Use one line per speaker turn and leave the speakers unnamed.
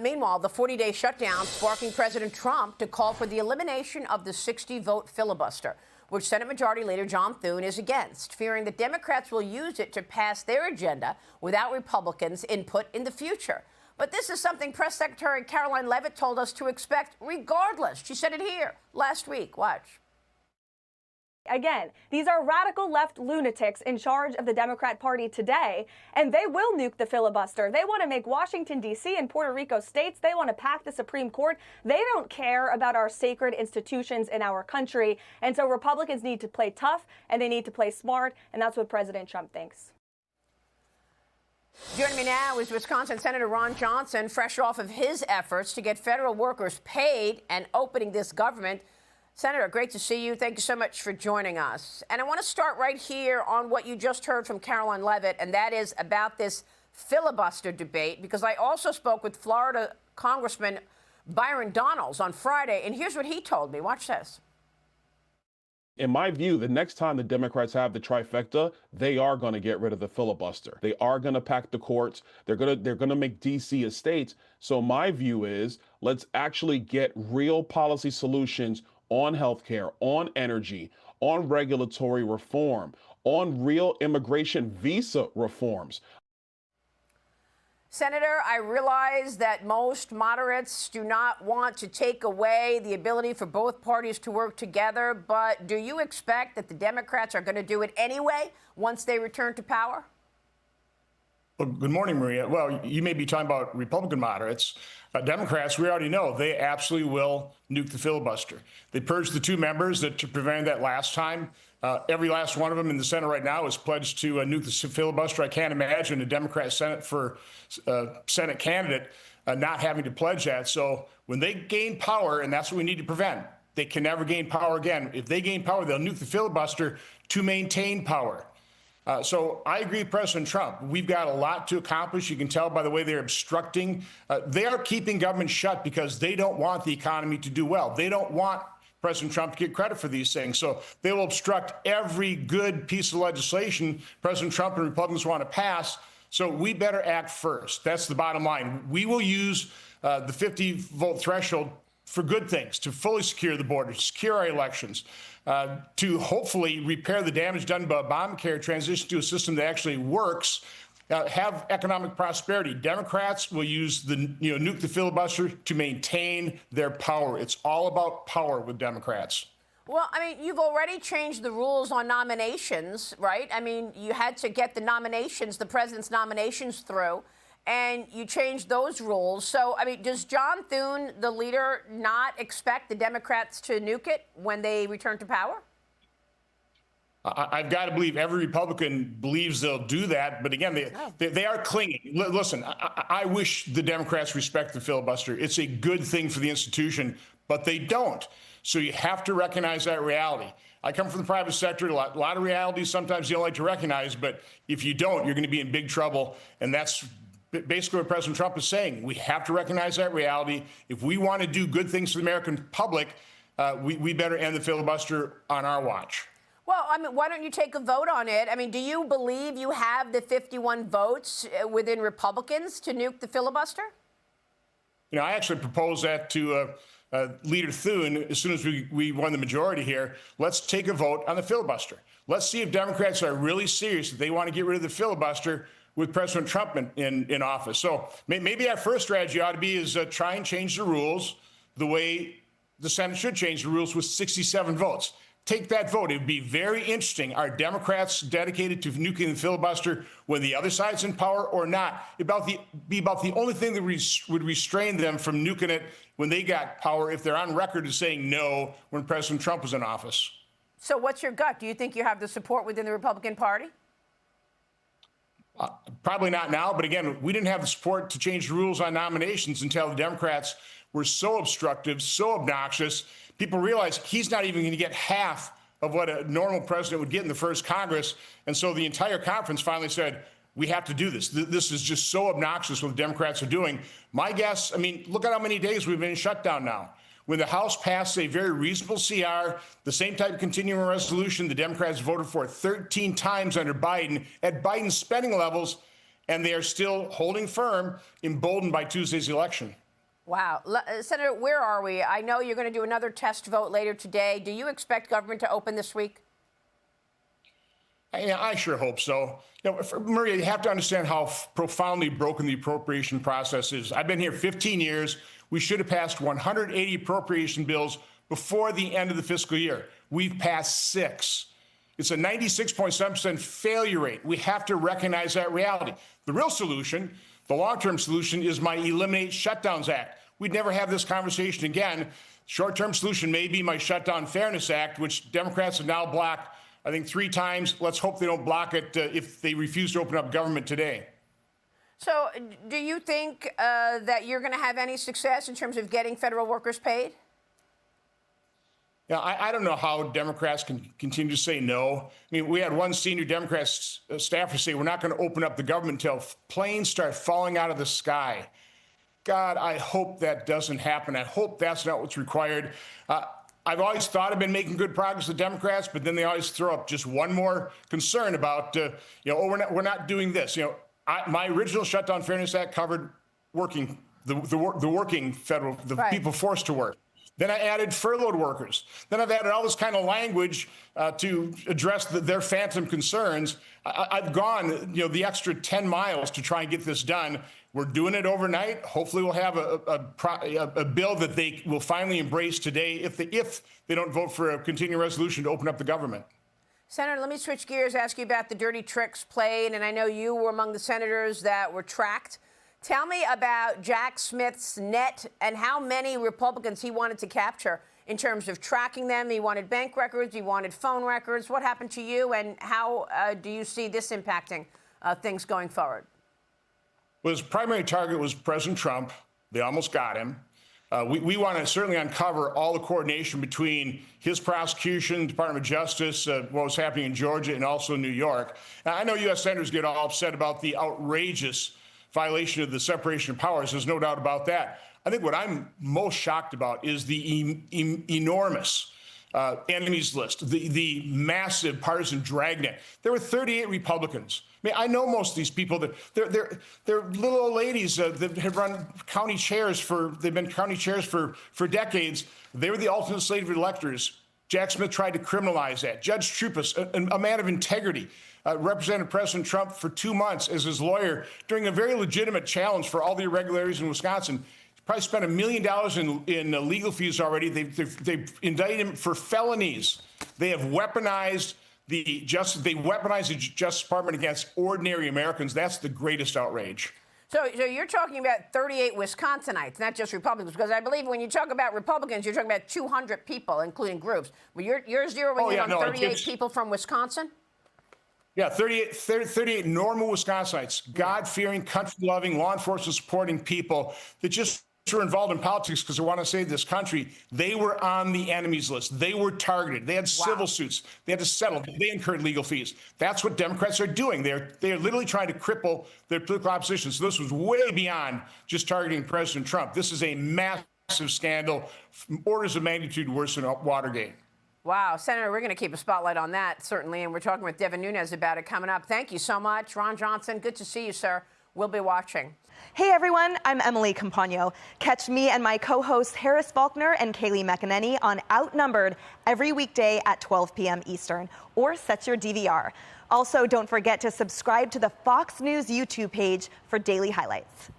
Meanwhile, the 40-day shutdown sparking President Trump to call for the elimination of the 60-vote filibuster, which Senate Majority Leader John Thune is against, fearing that Democrats will use it to pass their agenda without Republicans' input in the future. But this is something Press Secretary Karoline Leavitt told us to expect regardless. She said it here last week. Watch.
Again, these are radical left lunatics in charge of the Democrat Party today, and they will nuke the filibuster. They want to make Washington, D.C. and Puerto Rico states. They want to pack the Supreme Court. They don't care about our sacred institutions in our country. And so Republicans need to play tough, and they need to play smart, and that's what President Trump thinks.
Joining me now is Wisconsin Senator Ron Johnson, fresh off of his efforts to get federal workers paid and opening this government. Senator, great to see you. Thank you so much for joining us. And I want to start right here on what you just heard from Karoline Leavitt, and that is about this filibuster debate, because I also spoke with Florida Congressman Byron Donalds on Friday, and here's what he told me. Watch this.
In my view, the next time the Democrats have the trifecta, they are going to get rid of the filibuster. They are going to pack the courts. They're going to make D.C. a state. So my view is let's actually get real policy solutions on healthcare, on energy, on regulatory reform, on real immigration visa reforms.
Senator, I realize that most moderates do not want to take away the ability for both parties to work together, but do you expect that the Democrats are going to do it anyway once they return to power?
Well, good morning, Maria. Well, you may be talking about Republican moderates. Democrats, we already know they absolutely will nuke the filibuster. They purged the two members that prevented that last time. Every last one of them in the Senate right now is pledged to nuke the filibuster. I can't imagine a Democrat Senate Senate candidate not having to pledge that. So when they gain power, and that's what we need to prevent, they can never gain power again. If they gain power, they'll nuke the filibuster to maintain power. So I agree with President Trump. We've got a lot to accomplish. You can tell by the way they're obstructing. They are keeping government shut because they don't want the economy to do well. They don't want President Trump to get credit for these things. So they will obstruct every good piece of legislation President Trump and Republicans want to pass. So we better act first. That's the bottom line. We will use the 50-vote threshold for good things, to fully secure the border, secure our elections, to hopefully repair the damage done by Obamacare, transition to a system that actually works, have economic prosperity. Democrats will use the nuke the filibuster to maintain their power. It's all about power with Democrats.
Well, I mean, you've already changed the rules on nominations, right? I mean, you had to get the nominations, the president's nominations through, and you changed those rules. So, I mean, does John Thune, the leader, not expect the Democrats to nuke it when they return to power?
I've got to believe every Republican believes they'll do that. But again, they are clinging. Listen, I wish the Democrats respect the filibuster. It's a good thing for the institution, but they don't. So you have to recognize that reality. I come from the private sector. A lot of realities sometimes you don't like to recognize, but if you don't, you're going to be in big trouble. And that's basically what President Trump is saying. We have to recognize that reality. If we want to do good things for the American public, we better end the filibuster on our watch.
Well, I mean, why don't you take a vote on it? I mean, do you believe you have the 51 votes within Republicans to nuke the filibuster?
You know, I actually proposed that to Leader Thune as soon as we won the majority here. Let's take a vote on the filibuster. Let's see if Democrats are really serious that they want to get rid of the filibuster with President Trump in office. So maybe our first strategy ought to be is try and change the rules the way the Senate should change the rules with 67 votes. Take that vote. It would be very interesting. Are Democrats dedicated to nuking the filibuster when the other side's in power or not? Be about the only thing that would restrain them from nuking it when they got power if they're on record as saying no when President Trump was in office.
So what's your gut? Do you think you have the support within the Republican Party?
Probably not now. But again, we didn't have the support to change the rules on nominations until the Democrats were so obstructive, so obnoxious. People realize he's not even going to get half of what a normal president would get in the first Congress. And so the entire conference finally said, we have to do this. This is just so obnoxious what the Democrats are doing. My guess, I mean, look at how many days we've been in shutdown now. When the House passed a very reasonable CR, the same type of continuing resolution the Democrats voted for 13 times under Biden, at Biden's spending levels, and they are still holding firm, emboldened by Tuesday's election.
Wow. Senator, where are we? I know you're going to do another test vote later today. Do you expect government to open this week?
Yeah, I sure hope so. Maria, you have to understand how profoundly broken the appropriation process is. I've been here 15 years. We should have passed 180 appropriation bills before the end of the fiscal year. We've passed 6. It's a 96.7% failure rate. We have to recognize that reality. The real solution, the long-term solution, is my Eliminate Shutdowns Act. We'd never have this conversation again. Short-term solution may be my Shutdown Fairness Act, which Democrats have now blocked, I think, 3 times. Let's hope they don't block it if they refuse to open up government today.
So do you think that you're going to have any success in terms of getting federal workers paid?
Yeah, I don't know how Democrats can continue to say no. I mean, we had one senior Democrat staffer say we're not going to open up the government until planes start falling out of the sky. God, I hope that doesn't happen. I hope that's not what's required. I've always thought I've been making good progress with Democrats, but then they always throw up just one more concern about, we're not doing this. My original Shutdown Fairness Act covered working, the working federal, the
right.
people forced to work. Then I added furloughed workers. Then I've added all this kind of language to address their phantom concerns. I've gone, the extra 10 miles to try and get this done. We're doing it overnight. Hopefully we'll have a bill that they will finally embrace today if they don't vote for a continuing resolution to open up the government.
Senator, let me switch gears, ask you about the dirty tricks played. And I know you were among the senators that were tracked. Tell me about Jack Smith's net and how many Republicans he wanted to capture in terms of tracking them. He wanted bank records. He wanted phone records. What happened to you, and how do you see this impacting things going forward?
Well, his primary target was President Trump. They almost got him. We want to certainly uncover all the coordination between his prosecution, Department of Justice, what was happening in Georgia and also New York. Now, I know U.S. senators get all upset about the outrageous violation of the separation of powers. There's no doubt about that. I think what I'm most shocked about is the enormous enemies list, the massive partisan dragnet. There were 38 Republicans. I mean, I know most of these people. They're little old ladies that have run county chairs they've been county chairs for decades. They were the ultimate slave electors. Jack Smith tried to criminalize that. Judge Troupas, a man of integrity, represented President Trump for 2 months as his lawyer during a very legitimate challenge for all the irregularities in Wisconsin. He probably spent $1 million in legal fees already. They've indicted him for felonies. They have weaponized the Justice Department against ordinary Americans. That's the greatest outrage.
So you're talking about 38 Wisconsinites, not just Republicans, because I believe when you talk about Republicans, you're talking about 200 people, including groups. But you're zeroing in on 38 people from Wisconsin?
Yeah, 38 normal Wisconsinites, God-fearing, country-loving, law enforcement supporting people that just were involved in politics because they want to save this country. They were on the enemies list. They were targeted. They had civil suits. They had to settle. They incurred legal fees. That's what Democrats are doing. They're literally trying to cripple their political opposition. So this was way beyond just targeting President Trump. This is a massive scandal, orders of magnitude worse than Watergate.
Wow, Senator, we're going to keep a spotlight on that, certainly, and we're talking with Devin Nunes about it coming up. Thank you so much. Ron Johnson, good to see you, sir. We'll be watching.
Hey, everyone. I'm Emily Campagno. Catch me and my co-hosts Harris Faulkner and Kaylee McEnany on Outnumbered every weekday at 12 p.m. Eastern, or set your DVR. Also, don't forget to subscribe to the Fox News YouTube page for daily highlights.